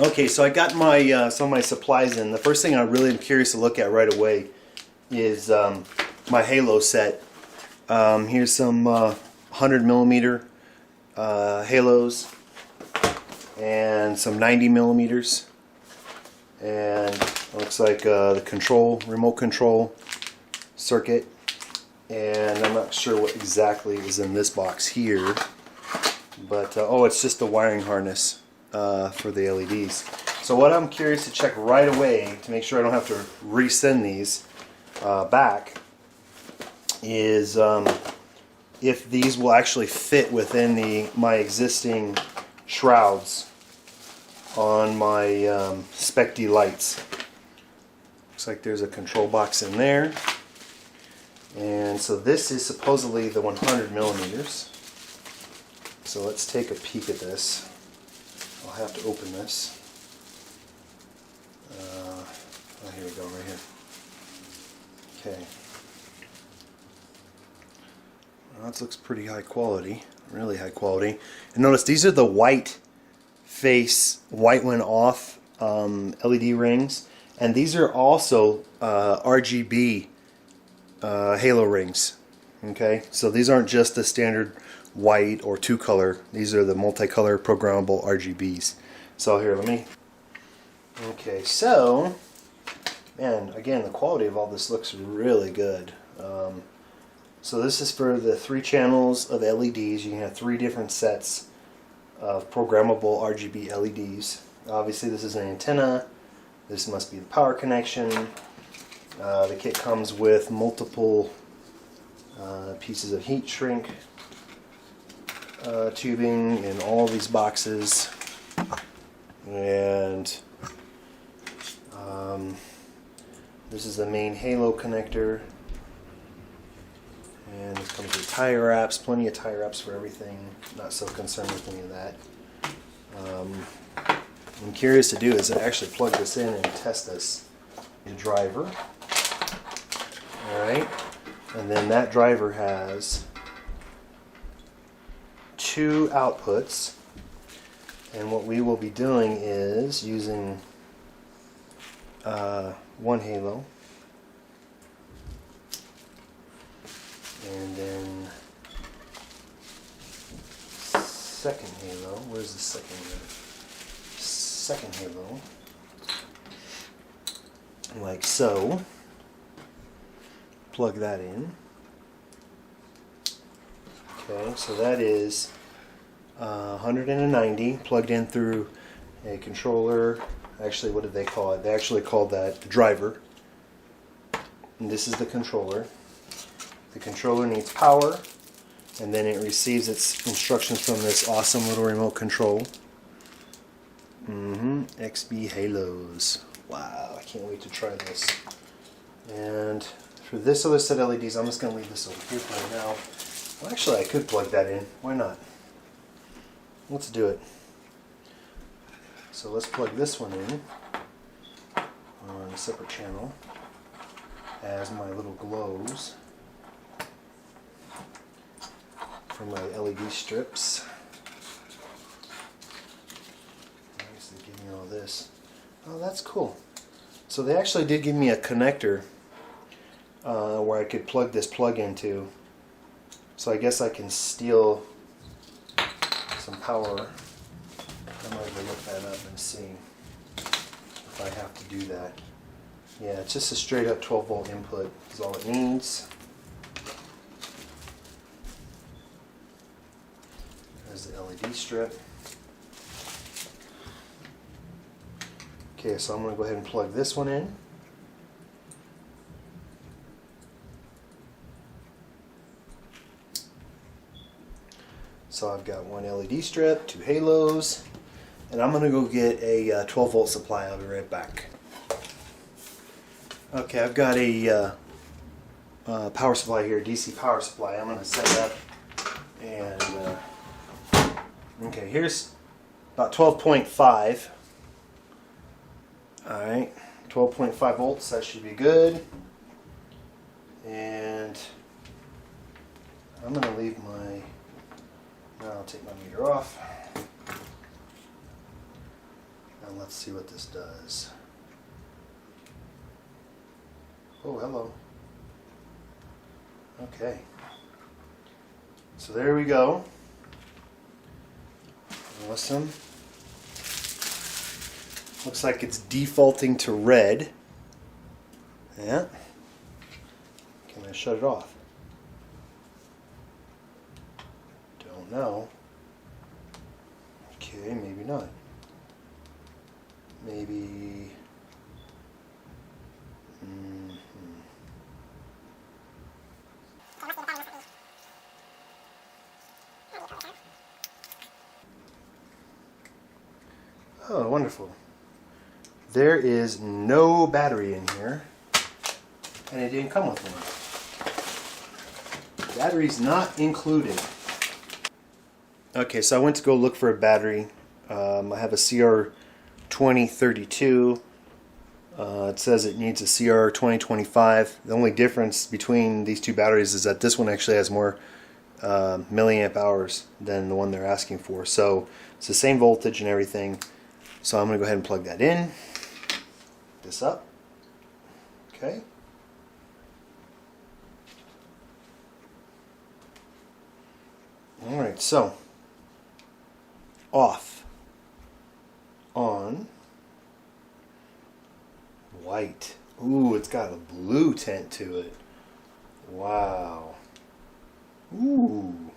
Okay, so I got my some of my supplies in. The first thing I really am curious to look at right away is my halo set. Here's some 100 millimeter halos and some 90 millimeters, and it looks like the remote control circuit, and I'm not sure what exactly is in this box here, but oh, it's just the wiring harness for the LEDs. So what I'm curious to check right away to make sure I don't have to resend these back is if these will actually fit within my existing shrouds on my Specdy lights. Looks like there's a control box in there, and so this is supposedly the 100 millimeters. So let's take a peek at this. I'll have to open this. Oh, here we go, right here. Okay. Well, that looks pretty high quality, really high quality. And notice these are the white went off LED rings, and these are also RGB halo rings. Okay, so these aren't just the standard white or two color, these are the multicolor programmable RGBs. So here, okay, so man, again, the quality of all this looks really good. So this is for the 3 channels of LEDs. You can have 3 different sets of programmable RGB LEDs. Obviously this is an antenna, this must be the power connection. The kit comes with multiple pieces of heat shrink tubing in all these boxes, and this is the main halo connector, and this comes with tire wraps, plenty of tire wraps for everything, not so concerned with any of that. What I'm curious to do is actually plug this in and test this. The driver, alright, and then that driver has 2 outputs, and what we will be doing is using one halo, and then second halo. Where's the second halo? Second halo, like so. Plug that in. Okay, so that is 190 plugged in through a controller. Actually, what did they call it? They actually called that the driver. And this is the controller. The controller needs power, and then it receives its instructions from this awesome little remote control. XB Halos. Wow, I can't wait to try this. And for this other set of LEDs, I'm just going to leave this over here for right now. Well, actually, I could plug that in. Why not? Let's do it. So let's plug this one in on a separate channel as my little glows for my LED strips. Nice, they give me all this. Oh, that's cool. So they actually did give me a connector where I could plug this plug into. So I guess I can steal some power. I might go look that up and see if I have to do that. Yeah, it's just a straight up 12 volt input is all it needs. There's the LED strip. Okay, so I'm going to go ahead and plug this one in. So I've got one LED strip, 2 halos, and I'm going to go get a 12 volt supply. I'll be right back. Okay, I've got a power supply here, DC power supply. I'm going to set it up, and okay, here's about 12.5. Alright, 12.5 volts, that should be good. And I'm going to leave my, now I'll take my meter off. And let's see what this does. Oh, hello. Okay. So there we go. Awesome. Looks like it's defaulting to red. Yeah. Can I shut it off? Don't know. Okay, maybe not. Maybe. Oh, wonderful. There is no battery in here, and it didn't come with one. Battery's not included. Okay, so I went to go look for a battery. I have a CR2032. It says it needs a CR2025. The only difference between these two batteries is that this one actually has more milliamp hours than the one they're asking for. So it's the same voltage and everything. So I'm going to go ahead and plug that in. This up. Okay. Alright, so off, on, white. Ooh, it's got a blue tint to it. Wow. Ooh.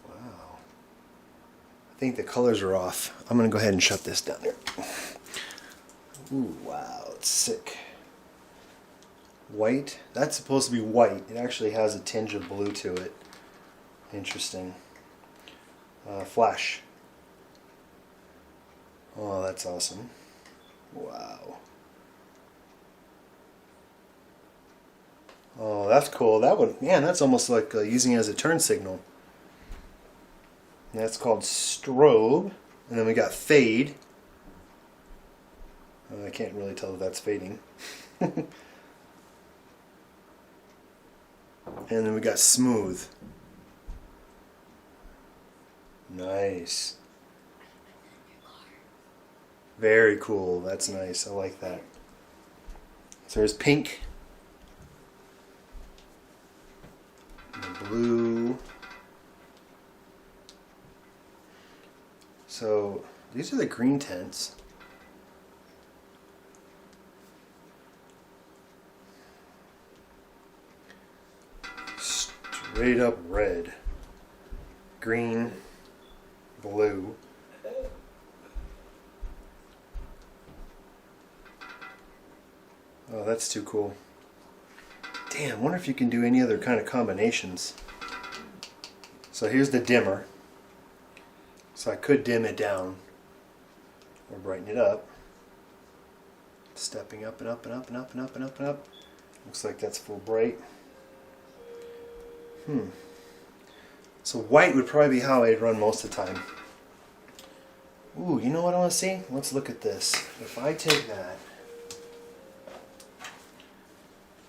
Wow. I think the colors are off. I'm going to go ahead and shut this down here. Ooh, wow, it's sick. White. That's supposed to be white. It actually has a tinge of blue to it. Interesting. Flash. Oh, that's awesome. Wow. Oh, that's cool. That would, man, that's almost like using it as a turn signal. And that's called strobe. And then we got fade. I can't really tell if that's fading. And then we got smooth. Nice. Very cool. That's nice. I like that. So there's pink. And blue. So these are the green tints. Straight up red, green, blue. Oh, that's too cool. Damn, I wonder if you can do any other kind of combinations. So here's the dimmer. So I could dim it down or brighten it up. Stepping up and up and up and up and up and up and up. Looks like that's full bright. So white would probably be how I'd run most of the time. Ooh, you know what I want to see? Let's look at this. If I take that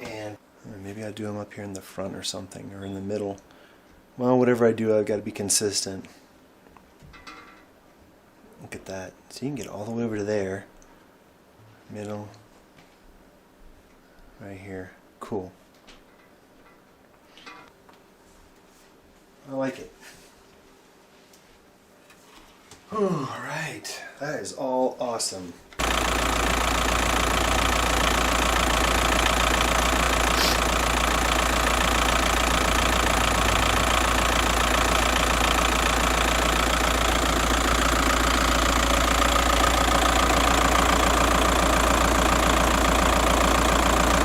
and maybe I do them up here in the front or something, or in the middle. Well, whatever I do, I've got to be consistent. Look at that. So you can get all the way over to there. Middle. Right here. Cool. I like it. Alright, that is all awesome.